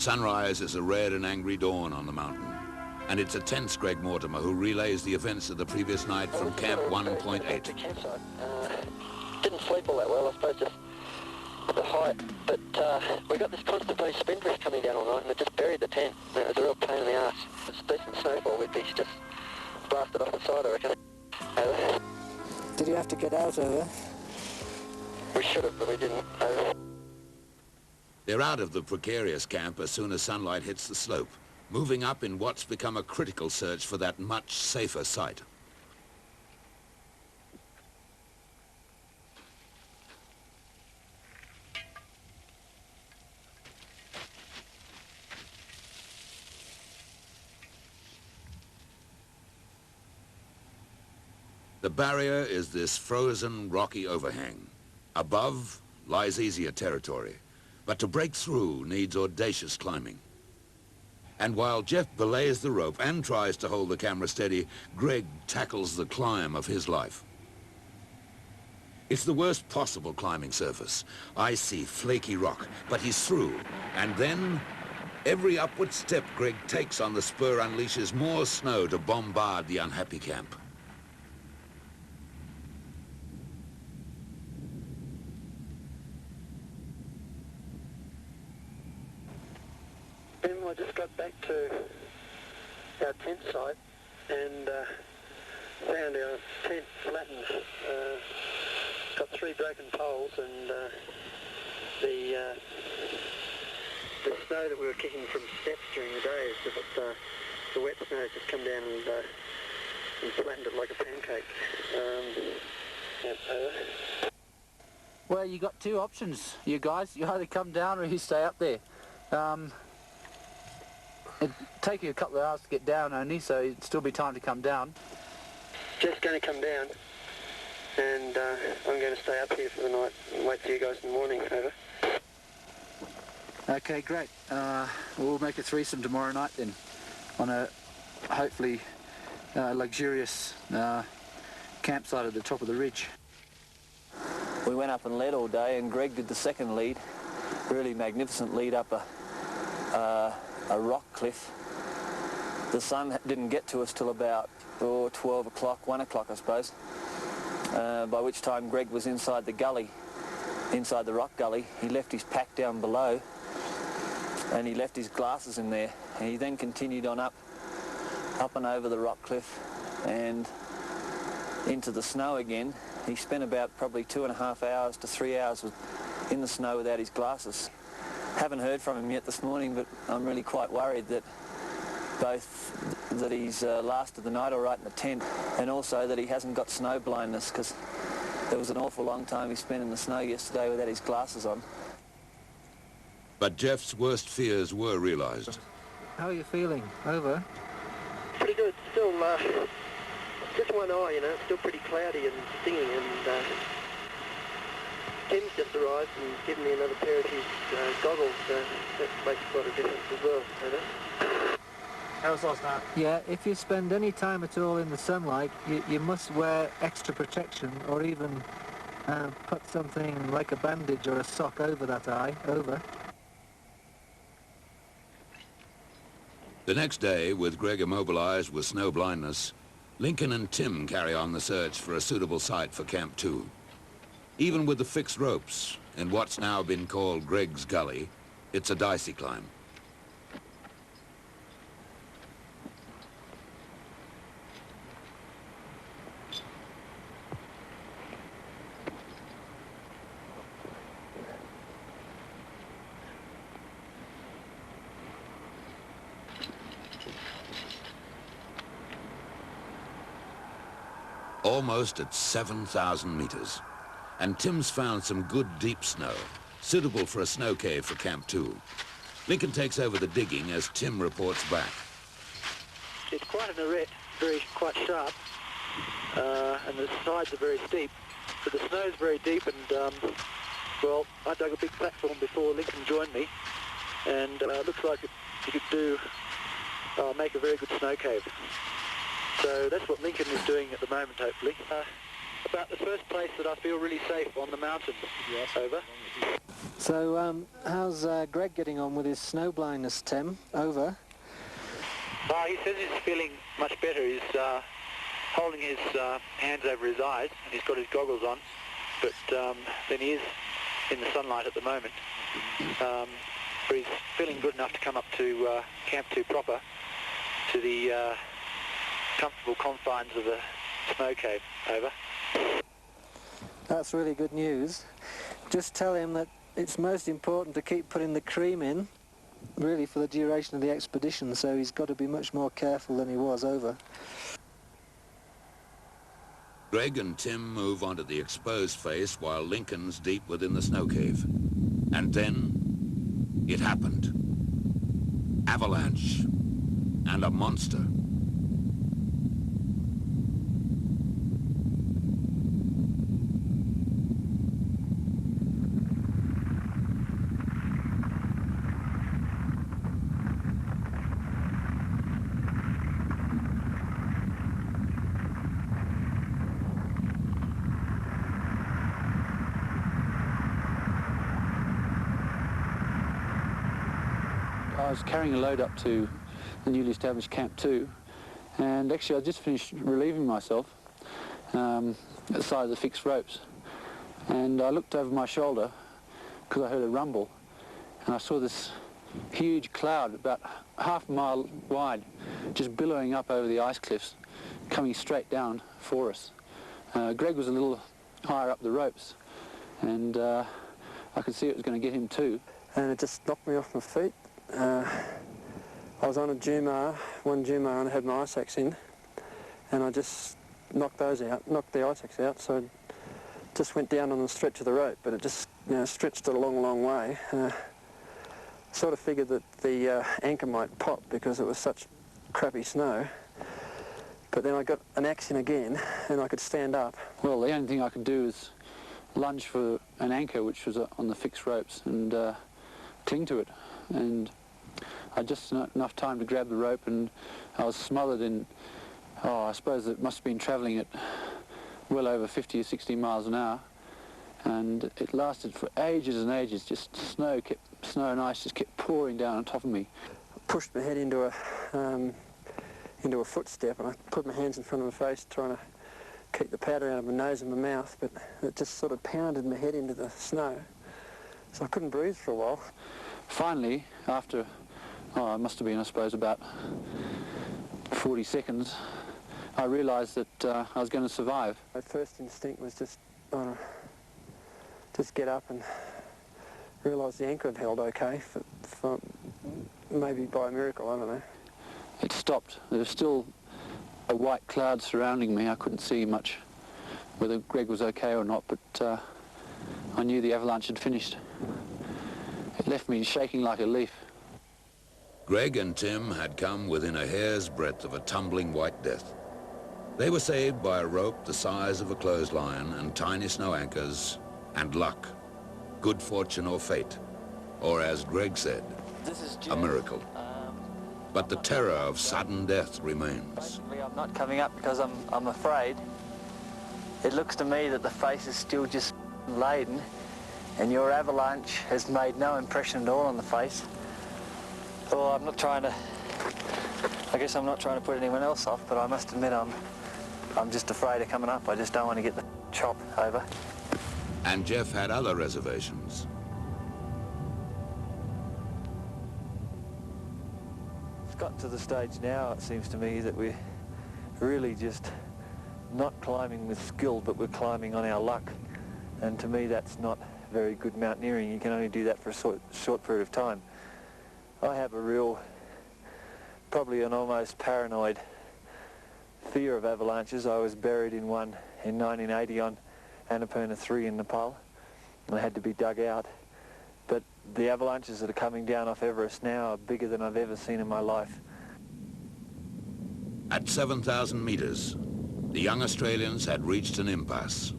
Sunrise is a red and angry dawn on the mountain, and it's a tense Greg Mortimer who relays the events of the previous night from Camp 1.8. Didn't sleep all that well, I suppose, just the height, but we got this constipated spindrift coming down all night and it just buried the tent. It was a real pain in the arse. It's decent snowfall, we'd be just blasted off the side, I reckon. Did you have to get out over? We should have, but we didn't. They're out of the precarious camp as soon as sunlight hits the slope, moving up in what's become a critical search for that much safer site. The barrier is this frozen, rocky overhang. Above lies easier territory, but to break through needs audacious climbing. And while Geoff belays the rope and tries to hold the camera steady, Greg tackles the climb of his life. It's the worst possible climbing surface. Icy, flaky rock, but he's through. And then, every upward step Greg takes on the spur unleashes more snow to bombard the unhappy camp. I just got back to our tent site and found our tent flattened. Got 3 broken poles and the snow that we were kicking from steps during the day is just the wet snow has just come down and flattened it like a pancake. Well, you got 2 options, you guys. You either come down or you stay up there. It'd take you a couple of hours to get down only, so it'd still be time to come down. Just going to come down, and I'm going to stay up here for the night and wait for you guys in the morning. Over. Okay, great. We'll make a threesome tomorrow night then, on a hopefully luxurious campsite at the top of the ridge. We went up and led all day, and Greg did the second lead, really magnificent lead up a rock cliff. The sun didn't get to us till about 12 o'clock, 1 o'clock I suppose, by which time Greg was inside the gully, inside the rock gully. He left his pack down below and he left his glasses in there, and he then continued on up and over the rock cliff and into the snow again. He spent about probably 2.5 hours to 3 hours in the snow without his glasses. Haven't heard from him yet this morning, but I'm really quite worried that both that he's lasted the night all right in the tent and also that he hasn't got snow blindness, because there was an awful long time he spent in the snow yesterday without his glasses on. But Geoff's worst fears were realised. How are you feeling? Over? Pretty good. Still, just one eye, you know, it's still pretty cloudy and stinging, and Tim's just arrived and given me another pair of his goggles, so that makes quite a difference as well. How's last night? Yeah, if you spend any time at all in the sunlight, you must wear extra protection, or even put something like a bandage or a sock over that eye. Over. The next day, with Greg immobilised with snow blindness, Lincoln and Tim carry on the search for a suitable site for Camp 2. Even with the fixed ropes in what's now been called Greg's Gully, it's a dicey climb. Almost at 7,000 meters. And Tim's found some good deep snow, suitable for a snow cave for Camp 2. Lincoln takes over the digging as Tim reports back. It's quite an arête, quite sharp, and the sides are very steep. But the snow's very deep, and well, I dug a big platform before Lincoln joined me, and it looks like you could make a very good snow cave. So that's what Lincoln is doing at the moment, hopefully. About the first place that I feel really safe on the mountain. Yes. Over. So, how's Greg getting on with his snow blindness, Tim? Over? He says he's feeling much better. He's holding his hands over his eyes, and he's got his goggles on, but then he is in the sunlight at the moment. But he's feeling good enough to come up to Camp 2 proper, to the comfortable confines of the snow cave. Over. That's really good news. Just tell him that it's most important to keep putting the cream in, really, for the duration of the expedition, so he's got to be much more careful than he was. Over. Greg and Tim move onto the exposed face while Lincoln's deep within the snow cave. And then it happened. Avalanche and a monster. I was carrying a load up to the newly established Camp 2, and actually I just finished relieving myself at the side of the fixed ropes, and I looked over my shoulder because I heard a rumble, and I saw this huge cloud about half a mile wide just billowing up over the ice cliffs, coming straight down for us. Greg was a little higher up the ropes, and I could see it was going to get him too. And it just knocked me off my feet. I was on a one Jumar, and I had my ice axe in, and I just knocked the ice axe out, so it just went down on the stretch of the rope, but it just, stretched it a long, long way. Sort of figured that the anchor might pop because it was such crappy snow, but then I got an axe in again, and I could stand up. Well, the only thing I could do is lunge for an anchor which was on the fixed ropes and cling to it. And I just enough time to grab the rope, and I was smothered in, I suppose it must have been travelling at well over 50 or 60 miles an hour, and it lasted for ages and ages. Just snow and ice just kept pouring down on top of me. I pushed my head into a footstep, and I put my hands in front of my face trying to keep the powder out of my nose and my mouth, but it just sort of pounded my head into the snow, so I couldn't breathe for a while. Finally, after, it must have been, I suppose, about 40 seconds, I realised that I was going to survive. My first instinct was just get up and realise the anchor had held okay, for maybe by a miracle, I don't know. It stopped. There was still a white cloud surrounding me. I couldn't see much whether Greg was okay or not, but I knew the avalanche had finished. It left me shaking like a leaf. Greg and Tim had come within a hair's breadth of a tumbling white death. They were saved by a rope the size of a clothesline and tiny snow anchors, and luck, good fortune or fate, or as Greg said, a miracle. But the terror of sudden death remains. Basically, I'm not coming up because I'm afraid. It looks to me that the face is still just laden, and your avalanche has made no impression at all on the face. Well, I guess I'm not trying to put anyone else off, but I must admit I'm just afraid of coming up. I just don't want to get the chop. Over. And Geoff had other reservations. It's gotten to the stage now, it seems to me, that we're really just not climbing with skill, but we're climbing on our luck. And to me, that's not very good mountaineering. You can only do that for a short period of time. I have probably an almost paranoid fear of avalanches. I was buried in one in 1980 on Annapurna 3 in Nepal, and I had to be dug out. But the avalanches that are coming down off Everest now are bigger than I've ever seen in my life. At 7,000 meters, the young Australians had reached an impasse.